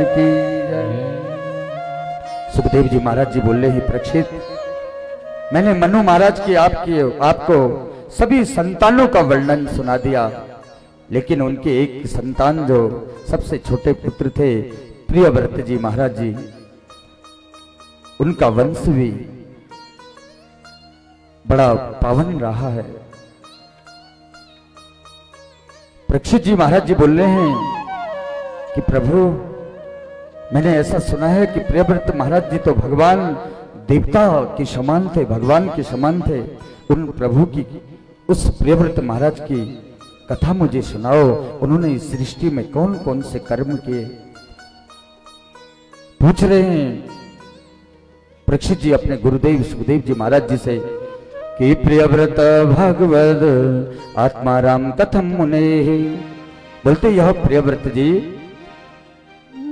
की जय। सुखदेव जी महाराज जी बोले ही परीक्षित, मैंने मनु महाराज की आपको सभी संतानों का वर्णन सुना दिया, लेकिन उनके एक संतान जो सबसे छोटे पुत्र थे प्रियव्रत जी महाराज जी, उनका वंश भी बड़ा पावन रहा है। परीक्षित जी महाराज जी बोल रहे हैं कि प्रभु, मैंने ऐसा सुना है कि प्रियव्रत महाराज जी तो भगवान देवता के समान थे, भगवान के समान थे। उन प्रभु की, उस प्रियव्रत महाराज की कथा मुझे सुनाओ। उन्होंने इस सृष्टि में कौन कौन से कर्म किए? पूछ रहे हैं परीक्षित जी अपने गुरुदेव सुखदेव जी महाराज जी से कि प्रियव्रत भगवद आत्माराम कथम मुने। बोलते यह प्रियव्रत जी,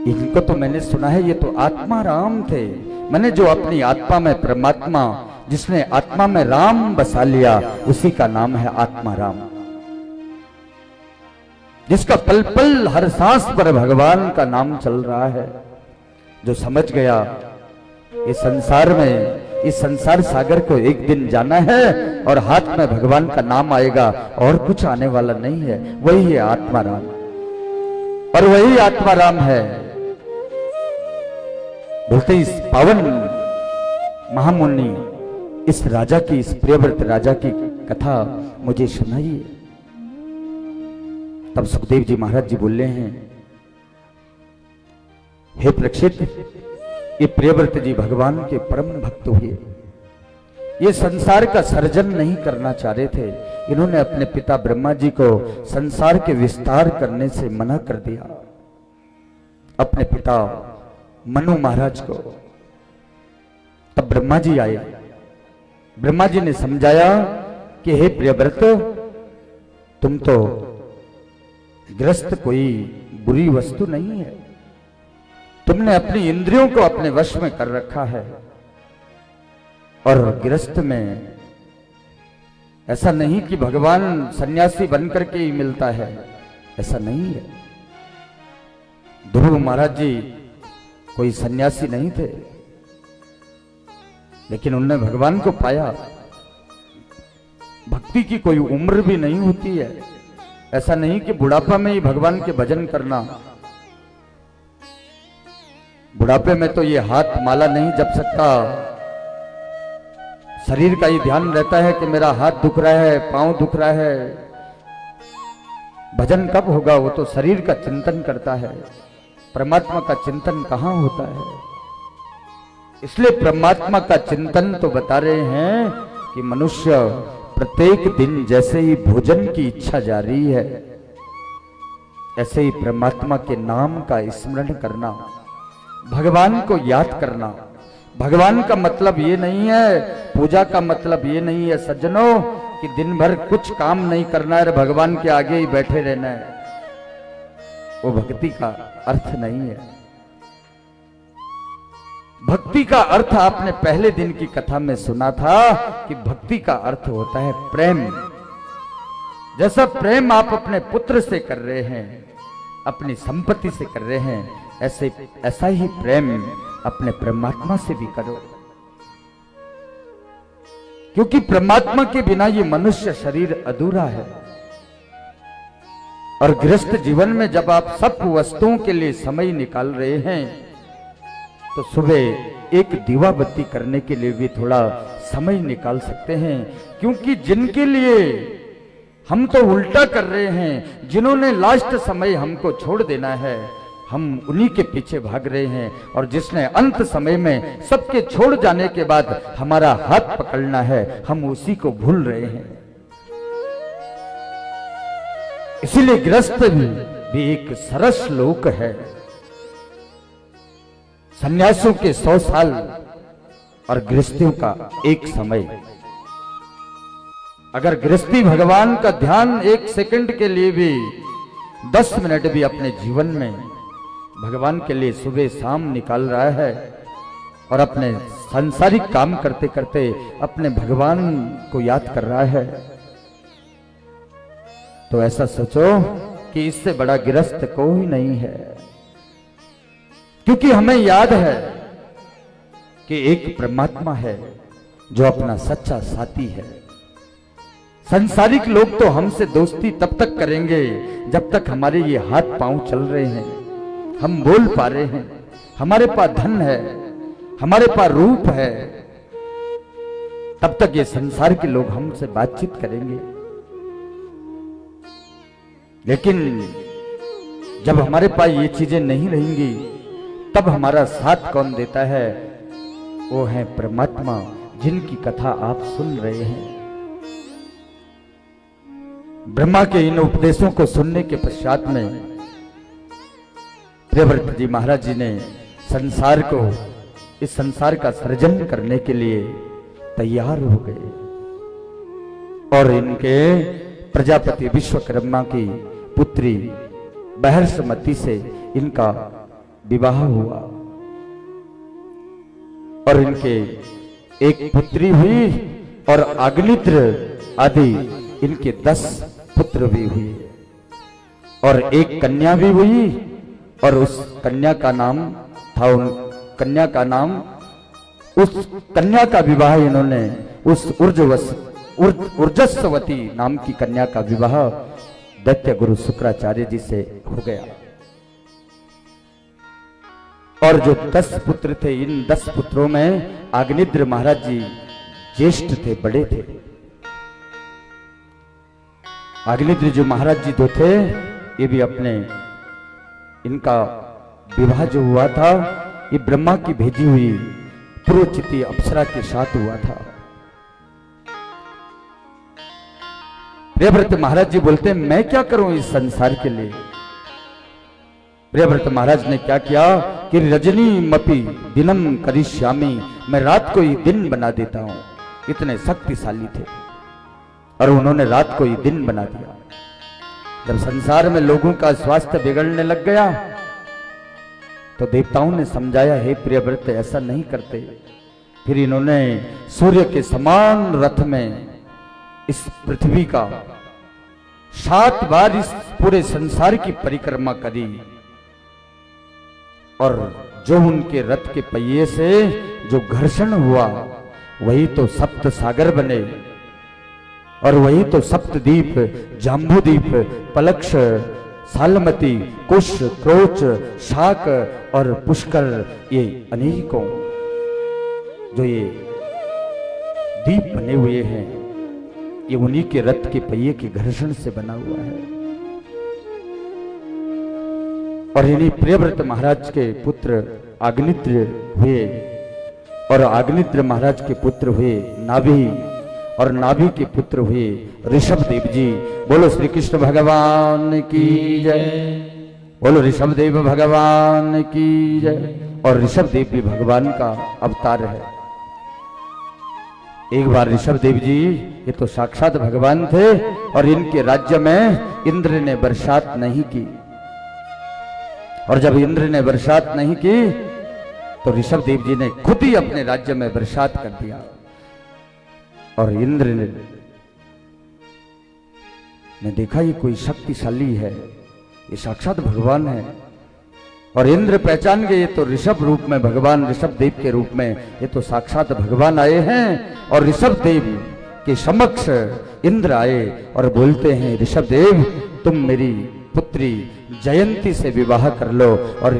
इनको तो मैंने सुना है ये तो आत्माराम थे। मैंने जो अपनी आत्मा में परमात्मा, जिसने आत्मा में राम बसा लिया, उसी का नाम है आत्माराम। जिसका पल पल हर सांस पर भगवान का नाम चल रहा है। जो समझ गया इस संसार में, इस संसार सागर को एक दिन जाना है और हाथ में भगवान का नाम आएगा और कुछ आने वाला नहीं है, वही है आत्माराम। और वही आत्माराम है। बोलते इस पावन महामुनि, इस राजा की, इस प्रियव्रत राजा की कथा मुझे सुनाइए। तब सुखदेव जी महाराज जी बोले हैं, हे परीक्षित, ये प्रियव्रत जी भगवान के परम भक्त हुए। ये संसार का सर्जन नहीं करना चाह रहे थे। इन्होंने अपने पिता ब्रह्मा जी को संसार के विस्तार करने से मना कर दिया, अपने पिता मनु महाराज को। तब ब्रह्मा जी आए। ब्रह्मा जी ने समझाया कि हे प्रियव्रत, तुम तो ग्रस्त कोई बुरी वस्तु नहीं है। तुमने अपनी इंद्रियों को अपने वश में कर रखा है। और गृहस्थ में ऐसा नहीं कि भगवान सन्यासी बनकर के ही मिलता है, ऐसा नहीं है। ध्रुव महाराज जी कोई सन्यासी नहीं थे, लेकिन उनने भगवान को पाया। भक्ति की कोई उम्र भी नहीं होती है। ऐसा नहीं कि बुढ़ापा में ही भगवान के भजन करना। बुढ़ापे में तो ये हाथ माला नहीं जप सकता, शरीर का ही ध्यान रहता है कि मेरा हाथ दुख रहा है, पांव दुख रहा है। भजन कब होगा? वो तो शरीर का चिंतन करता है, परमात्मा का चिंतन कहां होता है। इसलिए परमात्मा का चिंतन तो बता रहे हैं कि मनुष्य प्रत्येक दिन जैसे ही भोजन की इच्छा जारी है, ऐसे ही परमात्मा के नाम का स्मरण करना, भगवान को याद करना। भगवान का मतलब ये नहीं है, पूजा का मतलब ये नहीं है सज्जनों कि दिन भर कुछ काम नहीं करना है, भगवान के आगे ही बैठे रहना है। वो भक्ति का अर्थ नहीं है। भक्ति का अर्थ आपने पहले दिन की कथा में सुना था कि भक्ति का अर्थ होता है प्रेम। जैसा प्रेम आप अपने पुत्र से कर रहे हैं, अपनी संपत्ति से कर रहे हैं, ऐसा ही प्रेम अपने परमात्मा से भी करो। क्योंकि परमात्मा के बिना ये मनुष्य शरीर अधूरा है। और गृहस्थ जीवन में जब आप सब वस्तुओं के लिए समय निकाल रहे हैं, तो सुबह एक दीवा बत्ती करने के लिए भी थोड़ा समय निकाल सकते हैं। क्योंकि जिनके लिए हम तो उल्टा कर रहे हैं, जिन्होंने लास्ट समय हमको छोड़ देना है, हम उन्हीं के पीछे भाग रहे हैं। और जिसने अंत समय में सबके छोड़ जाने के बाद हमारा हाथ पकड़ना है, हम उसी को भूल रहे हैं। इसीलिए गृहस्थ भी एक सरस लोक है। सन्यासियों के 100 साल और गृहस्थियों का एक समय। अगर गृहस्थी भगवान का ध्यान 1 सेकंड के लिए भी, 10 मिनट भी अपने जीवन में भगवान के लिए सुबह शाम निकाल रहा है और अपने सांसारिक काम करते करते अपने भगवान को याद कर रहा है, तो ऐसा सोचो कि इससे बड़ा गृहस्थ कोई नहीं है। क्योंकि हमें याद है कि एक परमात्मा है जो अपना सच्चा साथी है। संसारिक लोग तो हमसे दोस्ती तब तक करेंगे जब तक हमारे ये हाथ पांव चल रहे हैं, हम बोल पा रहे हैं, हमारे पास धन है, हमारे पास रूप है, तब तक ये संसार के लोग हमसे बातचीत करेंगे। लेकिन जब हमारे पास ये चीजें नहीं रहेंगी तब हमारा साथ कौन देता है? वो है परमात्मा, जिनकी कथा आप सुन रहे हैं। ब्रह्मा के इन उपदेशों को सुनने के पश्चात में प्रियव्रत जी महाराज जी ने संसार को, इस संसार का सृजन करने के लिए तैयार हो गए और इनके प्रजापति विश्वकर्मा की पुत्री बहर्षमती से इनका विवाह हुआ और इनके एक पुत्री हुई और अग्नित्र आदि इनके 10 पुत्र भी हुए और एक कन्या भी हुई और उस कन्या का नाम था, उस कन्या का विवाह इन्होंने उस ऊर्जस्वती नाम की कन्या का विवाह दैत्य गुरु शुक्राचार्य जी से हो गया। और जो 10 पुत्र थे, इन 10 पुत्रों में अग्निद्र महाराज जी ज्येष्ठ थे, बड़े थे। अग्निद्र जो महाराज जी जो थे, ये भी अपने, इनका विवाह जो हुआ था ये ब्रह्मा की भेजी हुई पुरोचिति अप्सरा के साथ हुआ था। प्रियव्रत महाराज जी बोलते हैं, मैं क्या करूं इस संसार के लिए? प्रियव्रत महाराज ने क्या किया कि रजनी मपी दिनम करिष्यामि, मैं रात को ही दिन बना देता हूं। इतने शक्तिशाली थे और उन्होंने रात को ही दिन बना दिया। जब संसार में लोगों का स्वास्थ्य बिगड़ने लग गया तो देवताओं ने समझाया, हे प्रियव्रत ऐसा नहीं करते। फिर इन्होंने सूर्य के समान रथ में इस पृथ्वी का 7 बार इस पूरे संसार की परिक्रमा करी और जो उनके रथ के पहिए से जो घर्षण हुआ वही तो सप्त सागर बने और वही तो सप्तद्वीप, जाम्बूद्वीप, पलक्ष, सालमती, कुश, क्रोच, शाक और पुष्कर, ये अनेकों जो ये द्वीप बने हुए हैं, ये उन्हीं के रथ के पहिए के घर्षण से बना हुआ है। और इन्हीं प्रियव्रत महाराज के पुत्र अग्नित्र हुए और अग्नित्र महाराज के पुत्र हुए नाभि और नाभि के पुत्र हुए ऋषभ देव जी। बोलो श्री कृष्ण भगवान की जय, बोलो ऋषभ देव भगवान की जय। और ऋषभ देव भी भगवान का अवतार है। एक बार ऋषभ देव जी ये तो साक्षात भगवान थे और इनके राज्य में इंद्र ने बरसात नहीं की और जब इंद्र ने बरसात नहीं की तो ऋषभ देव जी ने खुद ही अपने राज्य में बरसात कर दिया और इंद्र ने देखा ये कोई शक्तिशाली है, ये साक्षात भगवान है। और इंद्र पहचान गए ये तो ऋषभ रूप में भगवान, ऋषभ देव के रूप में ये तो साक्षात भगवान आए हैं। और ऋषभ देव के समक्ष इंद्र आए और बोलते हैं, ऋषभ देव तुम मेरी पुत्री जयंती से विवाह कर लो। और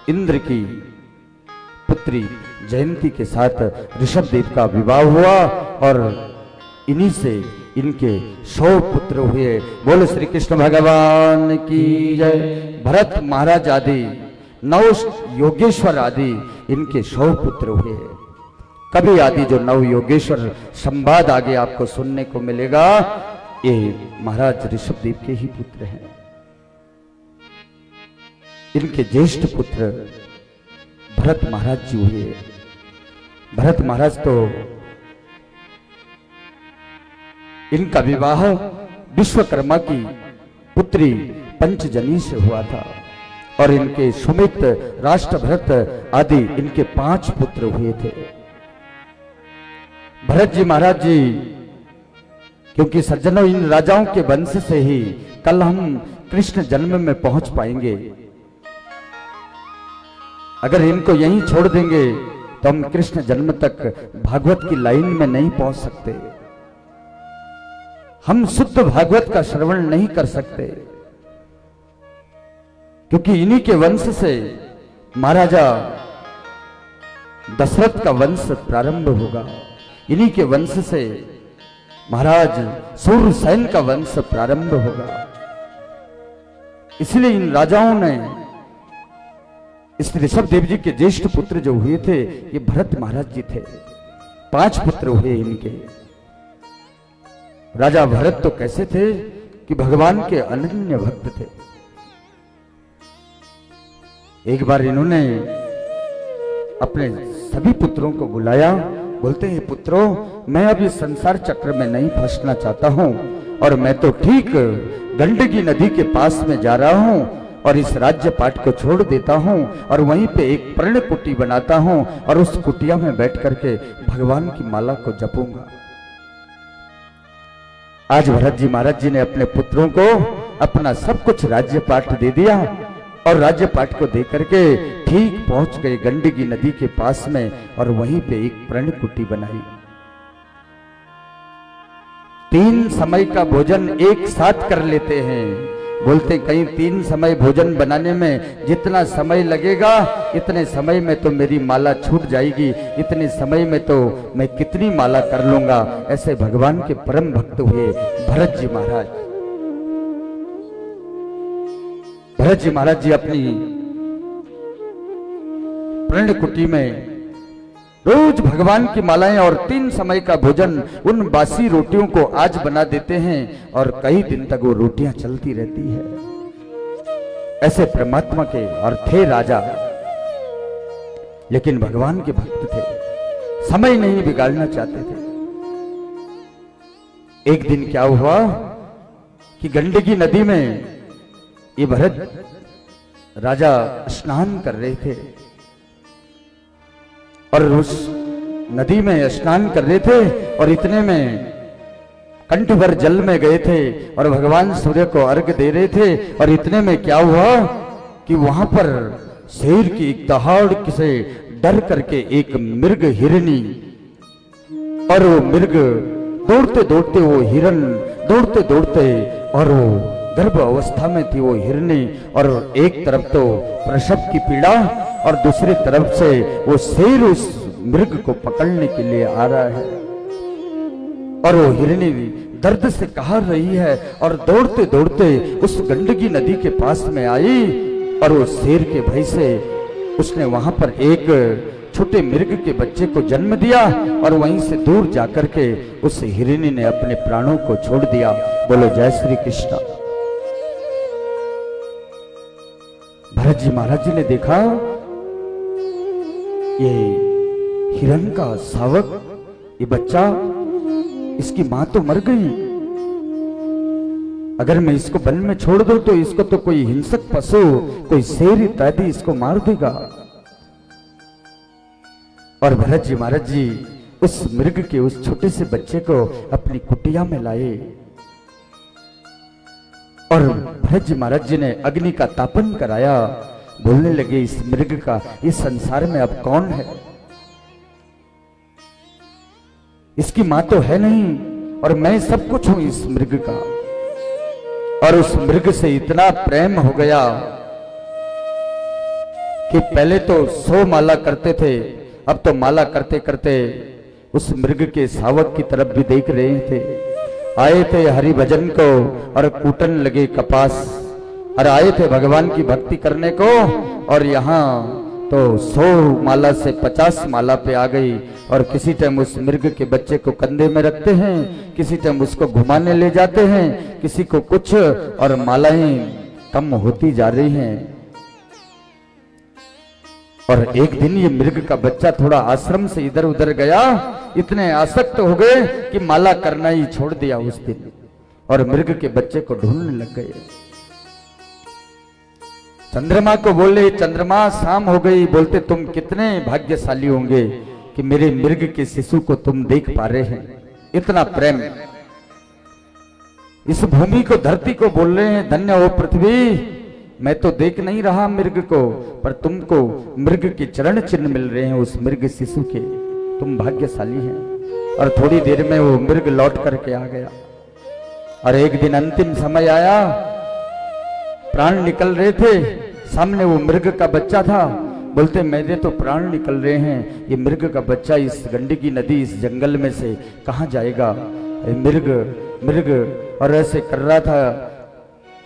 इंद्र की पुत्री जयंती के साथ ऋषभ देव का विवाह हुआ और इन्हीं से इनके 100 पुत्र हुए। बोलो श्री कृष्ण भगवान की जय। भरत महाराज आदि 9 योगेश्वर आदि इनके 100 पुत्र हुए। कभी आदि जो 9 योगेश्वर संवाद आगे आपको सुनने को मिलेगा, ये महाराज ऋषभ देव के ही पुत्र हैं। इनके ज्येष्ठ पुत्र भरत महाराज जी हुए। भरत महाराज तो इनका विवाह विश्वकर्मा की पुत्री पंचजनी से हुआ था और इनके सुमित, राष्ट्रभरत आदि इनके 5 पुत्र हुए थे। भरत जी महाराज जी, क्योंकि सज्जनों इन राजाओं के वंश से ही कल हम कृष्ण जन्म में पहुंच पाएंगे। अगर इनको यहीं छोड़ देंगे तो हम कृष्ण जन्म तक भागवत की लाइन में नहीं पहुंच सकते, हम शुद्ध भागवत का श्रवण नहीं कर सकते, क्योंकि इन्हीं के वंश से महाराजा दशरथ का वंश प्रारंभ होगा, इन्हीं के वंश से महाराज सूरसेन का वंश प्रारंभ होगा। इसलिए इन राजाओं ने, इस ऋषभ देव जी के ज्येष्ठ पुत्र जो हुए थे ये भरत महाराज जी थे। 5 पुत्र हुए इनके। राजा भरत तो कैसे थे कि भगवान के अनन्य भक्त थे। एक बार इन्होंने अपने सभी पुत्रों को बुलाया, बोलते हैं पुत्रों, मैं अब इस संसार चक्र में नहीं फंसना चाहता हूं और मैं तो ठीक गंडकी नदी के पास में जा रहा हूं और इस राज्य पाट को छोड़ देता हूं और वहीं पे एक पर्ण कुटी बनाता हूं और उस कुटिया में बैठ करके भगवान की माला को जपूंगा। आज भरत जी महाराज जी ने अपने पुत्रों को अपना सब कुछ राज्य पाठ दे दिया और राज्य पाठ को दे करके ठीक पहुंच गए गंडकी नदी के पास में और वहीं पे एक पर्ण कुटी बनाई। 3 समय का भोजन एक साथ कर लेते हैं। बोलते कहीं 3 समय भोजन बनाने में जितना समय लगेगा इतने समय में तो मेरी माला छूट जाएगी, इतने समय में तो मैं कितनी माला कर लूंगा। ऐसे भगवान के परम भक्त हुए भरत जी महाराज। भरत जी महाराज जी अपनी पर्ण कुटी में रोज भगवान की मालाएं और 3 समय का भोजन उन बासी रोटियों को आज बना देते हैं और कई दिन तक वो रोटियां चलती रहती है। ऐसे परमात्मा के और थे राजा, लेकिन भगवान के भक्त थे, समय नहीं बिगाड़ना चाहते थे। एक दिन क्या हुआ कि गंडकी नदी में ये भरत राजा स्नान कर रहे थे और उस नदी में स्नान कर रहे थे और इतने में कंठ भर जल में गए थे और भगवान सूर्य को अर्घ दे रहे थे और इतने में क्या हुआ कि वहां पर शेर की एक दहाड़ से डर करके एक मृग हिरनी, और वो मृग दौड़ते दौड़ते वो हिरन दौड़ते दौड़ते, और वो गर्भ अवस्था में थी वो हिरनी, और एक तरफ तो प्रसव की पीड़ा और दूसरी तरफ से वो शेर उस मृग को पकड़ने के लिए आ रहा है और वो हिरनी दर्द से कहा रही है और दौड़ते दौड़ते उस गंडकी नदी के पास में आई और वो शेर के भय से उसने वहां पर एक छोटे मृग के बच्चे को जन्म दिया और वहीं से दूर जाकर के उस हिरनी ने अपने प्राणों को छोड़ दिया। बोलो जय श्री कृष्ण। भरत जी महाराज जी ने देखा ये हिरण का शावक, ये बच्चा, इसकी मां तो मर गई, अगर मैं इसको वन में छोड़ दूं तो इसको तो कोई हिंसक पशु, कोई शेर इत्यादि इसको मार देगा। और भरत जी महाराज जी उस मृग के उस छोटे से बच्चे को अपनी कुटिया में लाए और भरत जी महाराज जी ने अग्नि का तापन कराया। बोलने लगे इस मृग का इस संसार में अब कौन है, इसकी मां तो है नहीं और मैं सब कुछ हूं इस मृग का। और उस मृग से इतना प्रेम हो गया कि पहले तो 100 माला करते थे, अब तो माला करते करते उस मृग के शावक की तरफ भी देख रहे थे। आए थे हरि भजन को और कूटन लगे कपास, और आए थे भगवान की भक्ति करने को, और यहाँ तो 100 माला से 50 माला पे आ गई। और किसी टाइम उस मृग के बच्चे को कंधे में रखते हैं, किसी टाइम उसको घुमाने ले जाते हैं, किसी को कुछ, और मालाएं कम होती जा रही हैं। और एक दिन ये मृग का बच्चा थोड़ा आश्रम से इधर उधर गया, इतने आसक्त हो गए कि माला करना ही छोड़ दिया उस दिन, और मृग के बच्चे को ढूंढने लग गए। चंद्रमा को बोले चंद्रमा शाम हो गई, बोलते तुम कितने भाग्यशाली होंगे कि मेरे मृग के शिशु को तुम देख पा रहे हैं। इतना प्रेम। इस भूमि को, धरती को बोल रहे हैं धन्य हो पृथ्वी मैं तो देख नहीं रहा मृग को, पर तुमको मृग के चरण चिन्ह मिल रहे हैं उस मृग शिशु के। तुम भाग्यशाली हैं। और थोड़ी देर में वो मृग लौट करके आ गया। और एक दिन अंतिम समय आया, प्राण निकल रहे थे, सामने वो मृग का बच्चा था। बोलते मेरे तो प्राण निकल रहे हैं, ये मृग का बच्चा इस गंडकी नदी, इस जंगल में से कहाँ जाएगा? मृग मृग और ऐसे कर रहा था।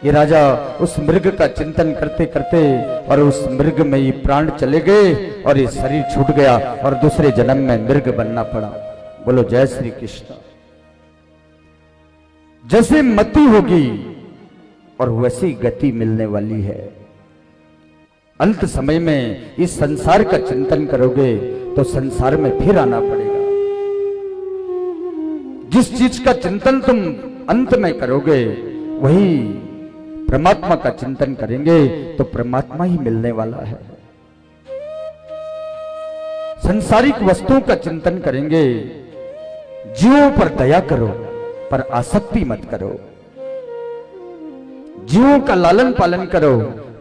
ये राजा उस मृग का चिंतन करते करते और उस मृग में ये प्राण चले गए और ये शरीर छूट गया और दूसरे जन्म में मृग बनना पड़ा। बोलो जय श्री कृष्ण। जैसे मति होगी और वैसी गति मिलने वाली है। अंत समय में इस संसार का चिंतन करोगे तो संसार में फिर आना पड़ेगा। जिस चीज का चिंतन तुम अंत में करोगे वही परमात्मा का चिंतन करेंगे तो परमात्मा ही मिलने वाला है। संसारिक वस्तुओं का चिंतन करेंगे, जीवों पर दया करो पर आसक्ति मत करो। जीवों का लालन पालन करो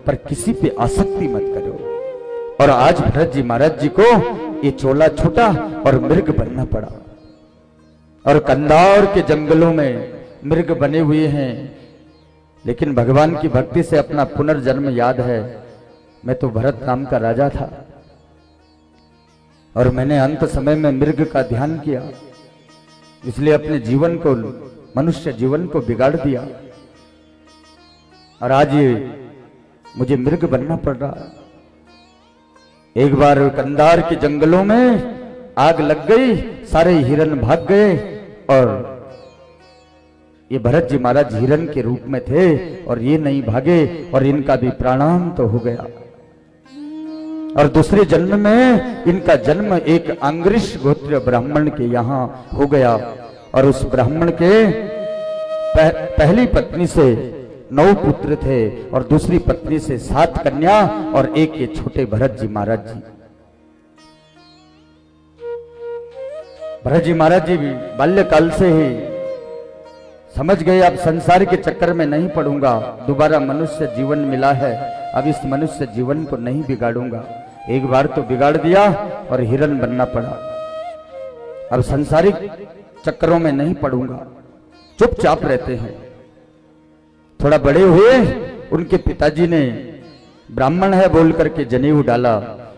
पर किसी पे आसक्ति मत करो। और आज भरत जी महाराज जी को ये चोला छूटा और मृग बनना पड़ा। और कंधार के जंगलों में मृग बने हुए हैं, लेकिन भगवान की भक्ति से अपना पुनर्जन्म याद है। मैं तो भरत नाम का राजा था और मैंने अंत समय में मृग का ध्यान किया, इसलिए अपने जीवन को, मनुष्य जीवन को बिगाड़ दिया और आज ये मुझे मृग बनना पड़ रहा। एक बार कंधार के जंगलों में आग लग गई, सारे हिरन भाग गए और ये भरत जी महाराज हिरन के रूप में थे और ये नहीं भागे और इनका भी प्राणांत हो गया। और दूसरे जन्म में इनका जन्म एक अंग्रिश गोत्र ब्राह्मण के यहाँ हो गया और उस ब्राह्मण के पहली पत्नी से 9 पुत्र थे और दूसरी पत्नी से 7 कन्या और एक ये छोटे भरत जी महाराज जी। भरत जी महाराज जी भी बाल्यकाल से ही समझ गए अब संसार के चक्कर में नहीं पड़ूंगा, दोबारा मनुष्य जीवन मिला है, अब इस मनुष्य जीवन को नहीं बिगाड़ूंगा। एक बार तो बिगाड़ दिया और हिरन बनना पड़ा, अब संसारिक चक्करों में नहीं पड़ूंगा, चुपचाप रहते हैं। थोड़ा बड़े हुए, उनके पिताजी ने ब्राह्मण है बोल करके जनेऊ डाला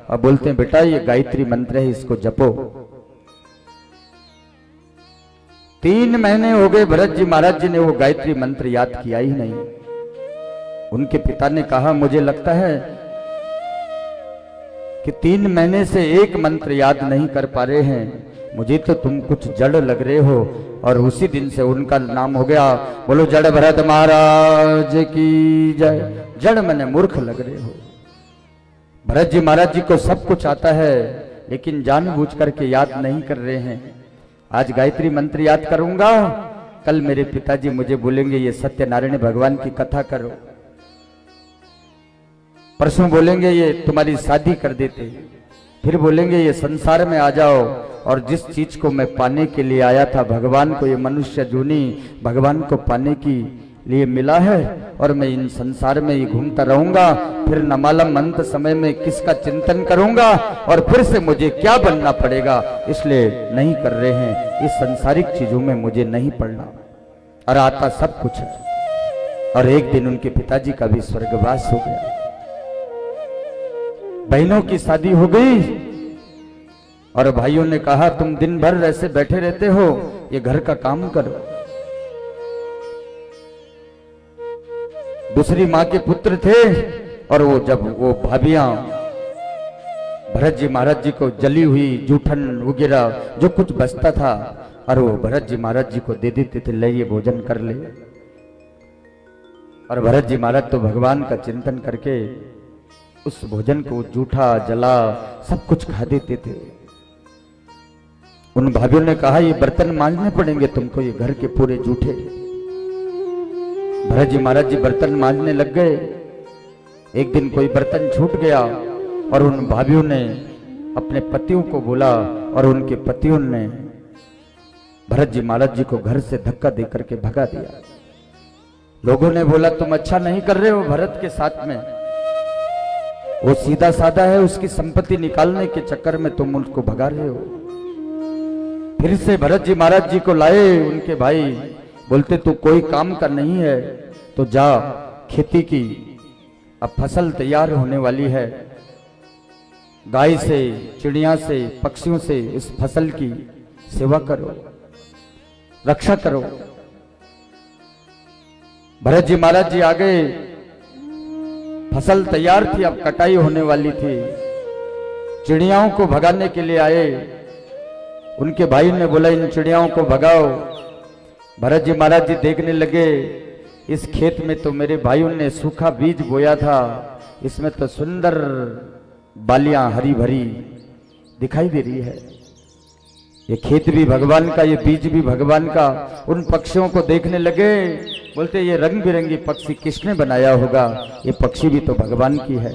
और बोलते हैं बेटा ये गायत्री मंत्र है, इसको जपो। 3 महीने हो गए, भरत जी महाराज जी ने वो गायत्री मंत्र याद किया ही नहीं। उनके पिता ने कहा मुझे लगता है कि 3 महीने से एक मंत्र याद नहीं कर पा रहे हैं, मुझे तो तुम कुछ जड़ लग रहे हो। और उसी दिन से उनका नाम हो गया, बोलो जड़ भरत महाराज की जय। जड़ मैंने मूर्ख लग रहे हो। भरत जी महाराज जी को सब कुछ आता है लेकिन जानबूझ करके याद नहीं कर रहे हैं। आज गायत्री मंत्र याद करूंगा, कल मेरे पिताजी मुझे बोलेंगे ये सत्यनारायण भगवान की कथा करो, परसों बोलेंगे ये तुम्हारी शादी कर देते, फिर बोलेंगे ये संसार में आ जाओ। और जिस चीज को मैं पाने के लिए आया था, भगवान को, ये मनुष्य जूनी भगवान को पाने की लिए मिला है और मैं इन संसार में ही घूमता रहूंगा, फिर न मालूम अंत समय में किसका चिंतन करूंगा और फिर से मुझे क्या बनना पड़ेगा, इसलिए नहीं कर रहे हैं। इस संसारिक चीजों में मुझे नहीं पड़ना और आता सब कुछ है। और एक दिन उनके पिताजी का भी स्वर्गवास हो गया, बहनों की शादी हो गई और भाइयों ने कहा तुम दिन भर ऐसे बैठे रहते हो, ये घर का काम करो। दूसरी माँ के पुत्र थे और वो जब वो भाभियां भरत जी महाराज जी को जली हुई जूठन वगैरह जो कुछ बचता था और वो भरत जी महाराज जी को दे देते थे, ले ये भोजन कर ले। और भरत जी महाराज तो भगवान का चिंतन करके उस भोजन को जूठा जला सब कुछ खा देते थे। उन भाभियों ने कहा ये बर्तन मांजने पड़ेंगे तुमको, ये घर के पूरे जूठे। भरत जी महाराज जी बर्तन मांजने लग गए। एक दिन कोई बर्तन छूट गया और उन भाभियों ने अपने पतियों को बोला और उनके पतियों ने भरत जी महाराज जी को घर से धक्का देकर के भगा दिया। लोगों ने बोला तुम अच्छा नहीं कर रहे हो भरत के साथ में, वो सीधा साधा है, उसकी संपत्ति निकालने के चक्कर में तुम उसको भगा रहे हो। फिर से भरत जी महाराज जी को लाए उनके भाई, बोलते तू कोई काम का नहीं है तो जा खेती की, अब फसल तैयार होने वाली है, गाय से, चिड़िया से, पक्षियों से इस फसल की सेवा करो, रक्षा करो। भरत जी महाराज जी आ गए, फसल तैयार थी, अब कटाई होने वाली थी, चिड़ियाओं को भगाने के लिए आए। उनके भाई ने बोला इन चिड़ियाओं को भगाओ। भरत जी महाराज जी देखने लगे, इस खेत में तो मेरे भाइयों ने सूखा बीज बोया था, इसमें तो सुंदर बालियां हरी भरी दिखाई दे रही है, ये खेत भी भगवान का, ये बीज भी भगवान का। उन पक्षियों को देखने लगे, बोलते ये रंग बिरंगी पक्षी किसने बनाया होगा, ये पक्षी भी तो भगवान की है।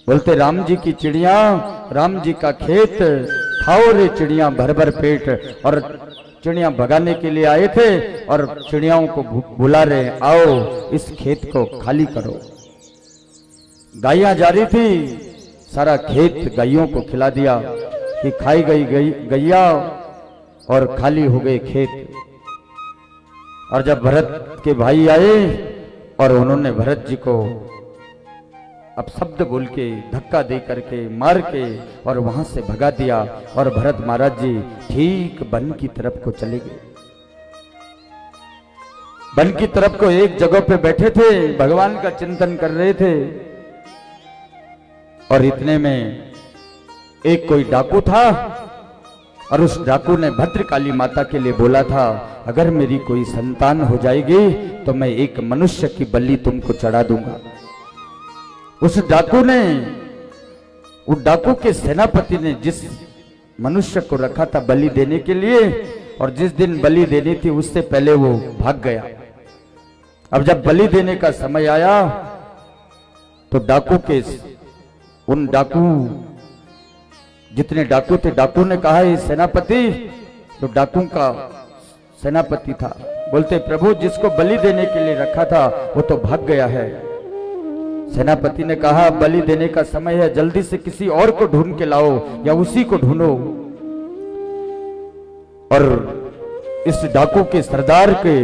बोलते राम जी की चिड़िया, राम जी का खेत, खाओ रे चिड़िया भर भर पेट। और चिड़िया भगाने के लिए आए थे और चिड़ियाओं को बुला रहे, आओ इस खेत को खाली करो। गायें जा रही थी, सारा खेत गायों को खिला दिया कि खाई गई गैया और खाली हो गए खेत। और जब भरत के भाई आए और उन्होंने भरत जी को अब शब्द बोल के, धक्का दे करके, मार के और वहां से भगा दिया, और भरत महाराज जी ठीक वन की तरफ को चले गए। वन की तरफ को एक जगह पे बैठे थे, भगवान का चिंतन कर रहे थे, और इतने में एक कोई डाकू था, और उस डाकू ने भद्रकाली माता के लिए बोला था, अगर मेरी कोई संतान हो जाएगी तो मैं एक मनुष्य की बलि तुमको चढ़ा दूंगा। उस डाकू ने, उस डाकू के सेनापति ने जिस मनुष्य को रखा था बलि देने के लिए, और जिस दिन बलि देनी थी उससे पहले वो भाग गया। अब जब बलि देने का समय आया तो डाकू के, उन डाकू, जितने डाकू थे, डाकू ने कहा ये सेनापति, तो डाकू का सेनापति था, बोलते प्रभु जिसको बलि देने के लिए रखा था वो तो भाग गया है। सेनापति ने कहा बलि देने का समय है, जल्दी से किसी और को ढूंढ के लाओ या उसी को ढूंढो। और इस डाकू के सरदार के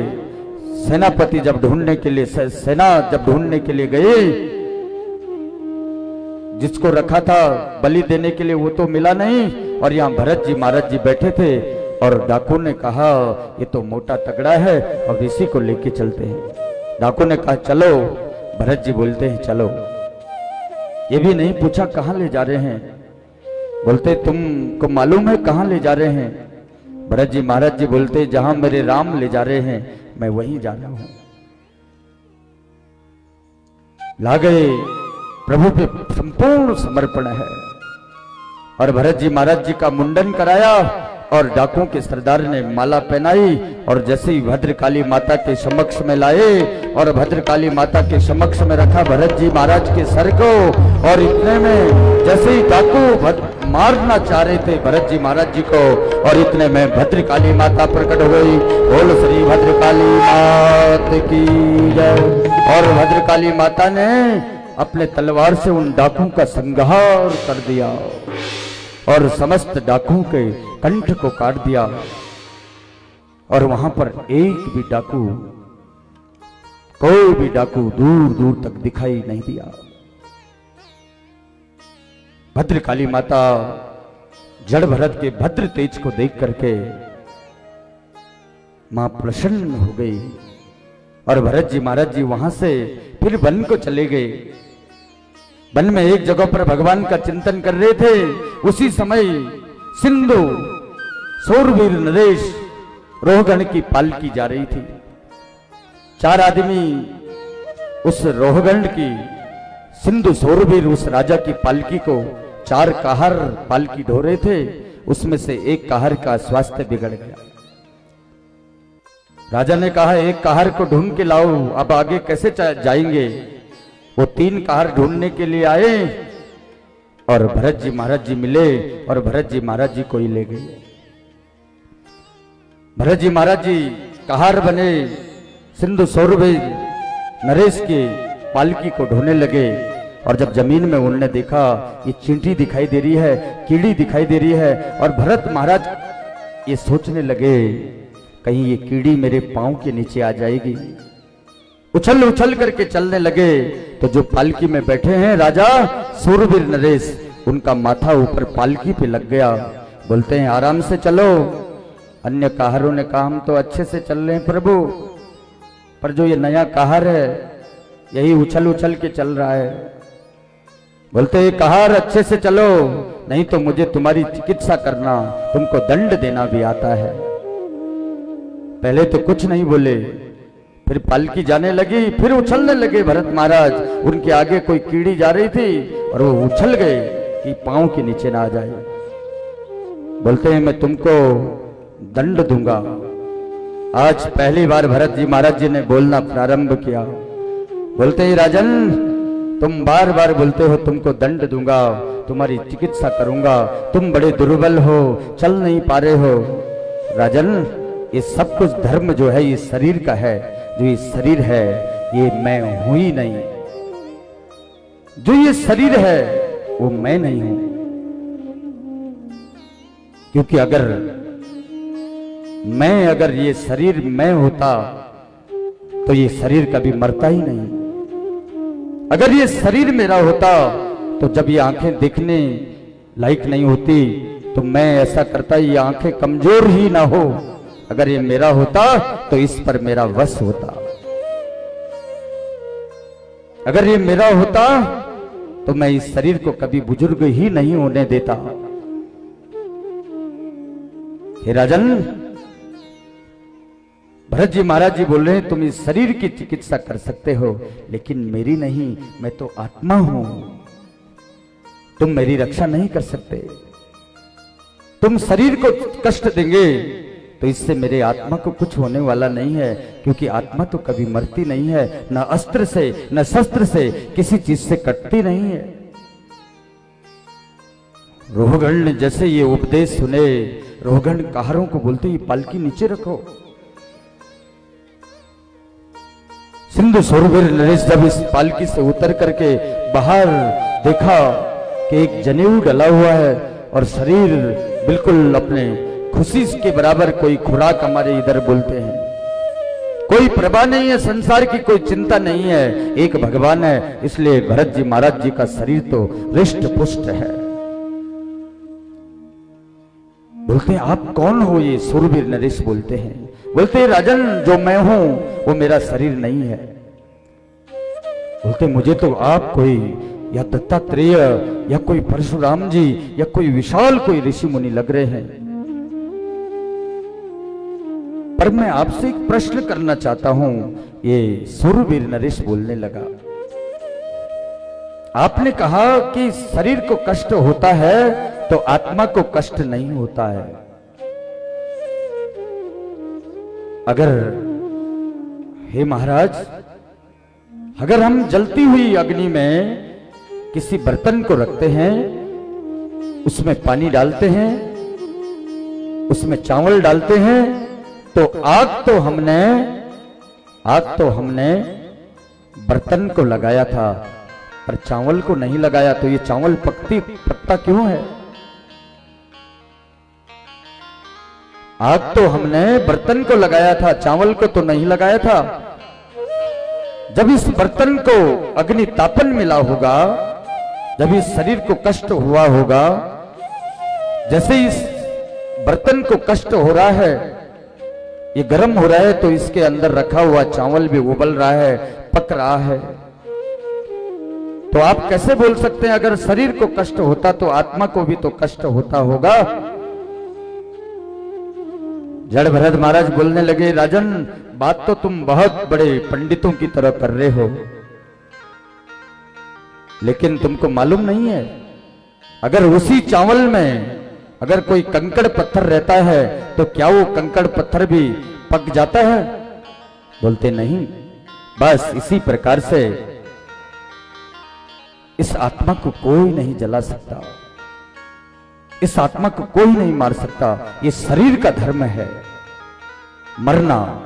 सेनापति जब ढूंढने के लिए, सेना जब ढूंढने के लिए गए, जिसको रखा था बलि देने के लिए वो तो मिला नहीं, और यहाँ भरत जी महाराज जी बैठे थे, और डाकू ने कहा ये तो मोटा तगड़ा है, अब इसी को लेके चलते हैं। डाकू ने कहा चलो। भरत जी बोलते हैं चलो। ये भी नहीं पूछा कहां ले जा रहे हैं, बोलते तुमको मालूम है कहां ले जा रहे हैं। भरत जी महाराज जी बोलते जहां मेरे राम ले जा रहे हैं मैं वहीं जा रहा हूं। ला गए, प्रभु पे संपूर्ण समर्पण है, और भरत जी महाराज जी का मुंडन कराया, और डाकुओं के सरदार ने माला पहनाई, और जैसे ही भद्रकाली माता के समक्ष में लाए और भद्रकाली माता के समक्ष में रखा भरत जी महाराज के सर को, और इतने में जैसे ही डाकू मारना चाह रहे थे भरत जी महाराज जी को, और इतने में भद्रकाली माता प्रकट हो गई। बोल श्री भद्रकाली मात की जय। और भद्रकाली माता ने अपने तलवार से उन डाकुओं का संहार कर दिया और समस्त डाकुओं के कंठ को काट दिया, और वहां पर एक भी डाकू, कोई भी डाकू दूर दूर तक दिखाई नहीं दिया। भद्रकाली माता जड़ भरत के भद्र तेज को देख करके मां प्रसन्न हो गई, और भरत जी महाराज जी वहां से फिर वन को चले गए। वन में एक जगह पर भगवान का चिंतन कर रहे थे, उसी समय सिंधु शूरवीर नरेश रोहगण की पालकी जा रही थी। चार आदमी उस रोहगण की, सिंधु शूरवीर उस राजा की पालकी को, चार काहर पालकी ढो रहे थे, उसमें से एक काहर का स्वास्थ्य बिगड़ गया। राजा ने कहा एक काहर को ढूंढ के लाओ, अब आगे कैसे जाएंगे। वो तीन काहर ढूंढने के लिए आए, और भरत जी महाराज जी मिले, और भरत जी महाराज जी को ही ले गए। भरत जी महाराज जी कहार बने, सिंधु सौरभीर नरेश की पालकी को ढोने लगे और जब जमीन में उन्होंने देखा ये चींटी दिखाई दे रही है, कीड़ी दिखाई दे रही है, और भरत महाराज ये सोचने लगे कहीं ये कीड़ी मेरे पांव के नीचे आ जाएगी। उछल उछल करके चलने लगे तो जो पालकी में बैठे हैं राजा सूरवीर नरेश, उनका माथा ऊपर पालकी पे लग गया। बोलते हैं आराम से चलो। अन्य काहरों ने कहा हम तो अच्छे से चल रहे हैं प्रभु, पर जो ये नया काहर है यही उछल उछल के चल रहा है। बोलते हैं काहर अच्छे से चलो, नहीं तो मुझे तुम्हारी चिकित्सा करना, तुमको दंड देना भी आता है। पहले तो कुछ नहीं बोले, फिर पालकी जाने लगी, फिर उछलने लगे भरत महाराज। उनके आगे कोई कीड़ी जा रही थी और वो उछल गए कि पांव के नीचे ना आ जाए। बोलते हैं मैं तुमको दंड दूंगा। आज पहली बार भरत जी महाराज जी ने बोलना प्रारंभ किया। बोलते हैं राजन तुम बार बार बोलते हो तुमको दंड दूंगा, तुम्हारी चिकित्सा करूंगा, तुम बड़े दुर्बल हो, चल नहीं पा रहे हो। राजन ये सब कुछ धर्म जो है ये शरीर का है, जो ये शरीर है ये मैं हूं ही नहीं, जो ये शरीर है वो मैं नहीं हूं। क्योंकि अगर ये शरीर मैं होता तो ये शरीर कभी मरता ही नहीं। अगर ये शरीर मेरा होता तो जब ये आंखें देखने लायक नहीं होती तो मैं ऐसा करता ये आंखें कमजोर ही ना हो। अगर ये मेरा होता तो इस पर मेरा वश होता। अगर ये मेरा होता तो मैं इस शरीर को कभी बुजुर्ग ही नहीं होने देता। हे राजन, भरत जी महाराज जी बोल रहे हैं तुम इस शरीर की चिकित्सा कर सकते हो लेकिन मेरी नहीं, मैं तो आत्मा हूं, तुम मेरी रक्षा नहीं कर सकते। तुम शरीर को कष्ट देंगे तो इससे मेरे आत्मा को कुछ होने वाला नहीं है, क्योंकि आत्मा तो कभी मरती नहीं है, न अस्त्र से न शस्त्र से किसी चीज से कटती नहीं है। रोहगण ने जैसे ये उपदेश सुने, रोहगण काहरों को बोलते ही पालकी नीचे रखो। सिंधु सौरभीर नरेश जब इस पालकी से उतर करके बाहर देखा कि एक जनेऊ डला हुआ है और शरीर बिल्कुल अपने खुशी के बराबर, कोई खुराक हमारे इधर बोलते हैं, कोई प्रभा नहीं है, संसार की कोई चिंता नहीं है, एक भगवान है। इसलिए भरत जी महाराज जी का शरीर तो हृष्ट पुष्ट है। बोलते हैं आप कौन हो? ये सूरवीर नरेश बोलते हैं। बोलते हैं राजन जो मैं हूं वो मेरा शरीर नहीं है। बोलते मुझे तो आप कोई या दत्तात्रेय या कोई परशुराम जी या कोई विशाल कोई ऋषि मुनि लग रहे हैं, पर मैं आपसे एक प्रश्न करना चाहता हूं। ये सूरवीर नरेश बोलने लगा। आपने कहा कि शरीर को कष्ट होता है तो आत्मा को कष्ट नहीं होता है। अगर हे महाराज, अगर हम जलती हुई अग्नि में किसी बर्तन को रखते हैं, उसमें पानी डालते हैं, उसमें चावल डालते हैं, तो आग तो हमने बर्तन को लगाया था पर चावल को नहीं लगाया, तो ये चावल पकता क्यों है? आग तो हमने बर्तन को लगाया था, चावल को तो नहीं लगाया था। जब इस बर्तन को अग्नि तापन मिला होगा, जब इस शरीर को कष्ट हुआ होगा, जैसे इस बर्तन को कष्ट हो रहा है, ये गर्म हो रहा है, तो इसके अंदर रखा हुआ चावल भी उबल रहा है, पक रहा है। तो आप कैसे बोल सकते हैं अगर शरीर को कष्ट होता तो आत्मा को भी तो कष्ट होता होगा? जड़ भरत महाराज बोलने लगे राजन बात तो तुम बहुत बड़े पंडितों की तरह कर रहे हो, लेकिन तुमको मालूम नहीं है अगर उसी चावल में अगर कोई कंकड़ पत्थर रहता है तो क्या वो कंकड़ पत्थर भी पक जाता है? बोलते नहीं। बस इसी प्रकार से इस आत्मा को कोई नहीं जला सकता, इस आत्मा को कोई नहीं मार सकता। ये शरीर का धर्म है मरना,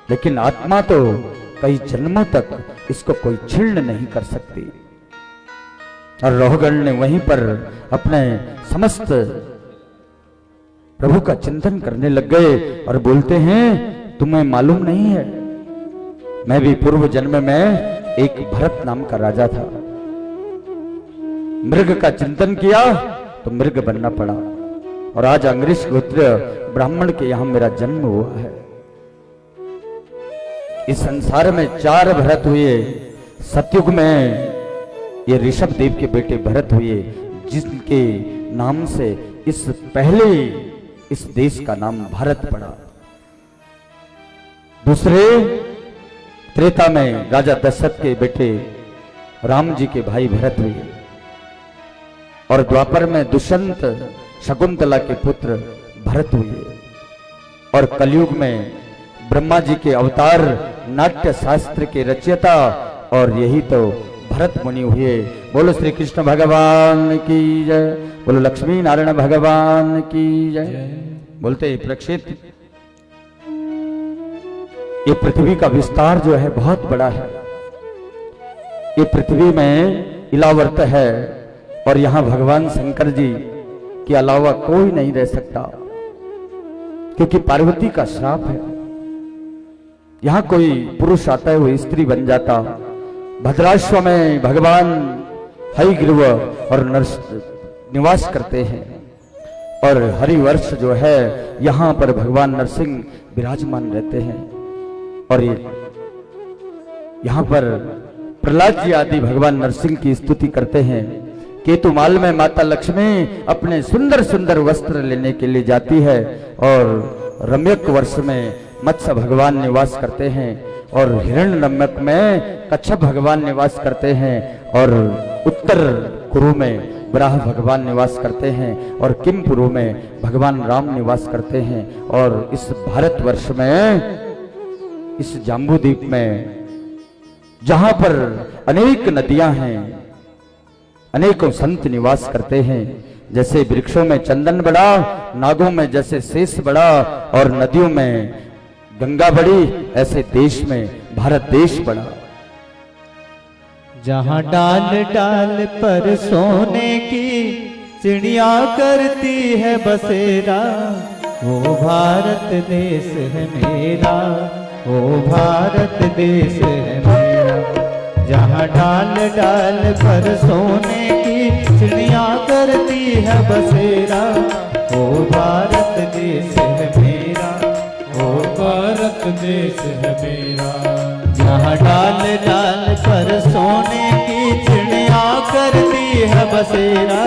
लेकिन आत्मा तो कई जन्मों तक इसको कोई छीण नहीं कर सकती। और रोहगण ने वहीं पर अपने समस्त प्रभु का चिंतन करने लग गए और बोलते हैं, तुम्हें मालूम नहीं है, मैं भी पूर्व जन्म में एक भरत नाम का राजा था। मृग का चिंतन किया तो मृग बनना पड़ा, और आज अंग्रेज गोत्र ब्राह्मण के यहां मेरा जन्म हुआ है। इस संसार में 4 भरत हुए। सतयुग में ये ऋषभ देव के बेटे भरत हुए, जिनके नाम से इस पहले इस देश का नाम भारत पड़ा। दूसरे त्रेता में राजा दशरथ के बेटे राम जी के भाई भरत हुए, और द्वापर में दुष्यंत शकुंतला के पुत्र भरत हुए, और कलयुग में ब्रह्मा जी के अवतार नाट्य शास्त्र के रचयिता और यही तो भरत मुनि हुए। बोलो श्री कृष्ण भगवान की जय, बोलो लक्ष्मी नारायण भगवान की जय। बोलते परीक्षित, ये पृथ्वी का विस्तार जो है बहुत बड़ा है। ये पृथ्वी में इलावर्त है, और यहां भगवान शंकर जी के अलावा कोई नहीं रह सकता, क्योंकि पार्वती का श्राप है। यहां कोई पुरुष आता है वो स्त्री बन जाता। भद्राश्व में भगवान हरिग्रीव और नरस निवास करते हैं, और हरिवर्ष जो है यहां पर भगवान नरसिंह विराजमान रहते हैं। और ये यहां पर प्रहलाद जी आदि भगवान नरसिंह की स्तुति करते हैं। केतुमाल में माता लक्ष्मी अपने सुंदर सुंदर वस्त्र लेने के लिए जाती है, और रम्यक वर्ष में मत्स्य भगवान निवास करते हैं, और हिरण्यनमक में कच्छप भगवान निवास करते हैं, और उत्तर कुरु में वराह भगवान निवास करते हैं, और किमपुरु में भगवान राम निवास करते हैं। और इस भारतवर्ष में, इस जाम्बूद्वीप में, जहां पर अनेक नदियां हैं, अनेकों संत निवास करते हैं। जैसे वृक्षों में चंदन बड़ा, नागों में जैसे शेष बड़ा, और नदियों में गंगा बड़ी, ऐसे देश में भारत देश बड़ा। जहाँ डाल डाल पर सोने की चिड़िया करती है बसेरा, वो भारत देश है मेरा, वो भारत देश है मेरा। जहाँ डाल डाल पर सोने की चिड़िया करती है बसेरा, वो भारत देश है मेरा, वो भारत देश है मेरा। जहाँ डाल डाल पर सोने की चिड़िया करती है बसेरा,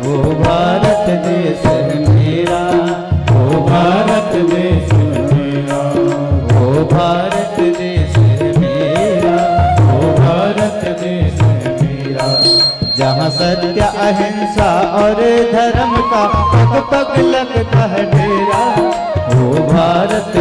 वो भारत देश है मेरा, वो भारत देश है मेरा, वो भारत देश है मेरा, वो भारत देश है मेरा। जहाँ सत्य अहिंसा और धर्म का पग पग लगता है डेरा, वो भारत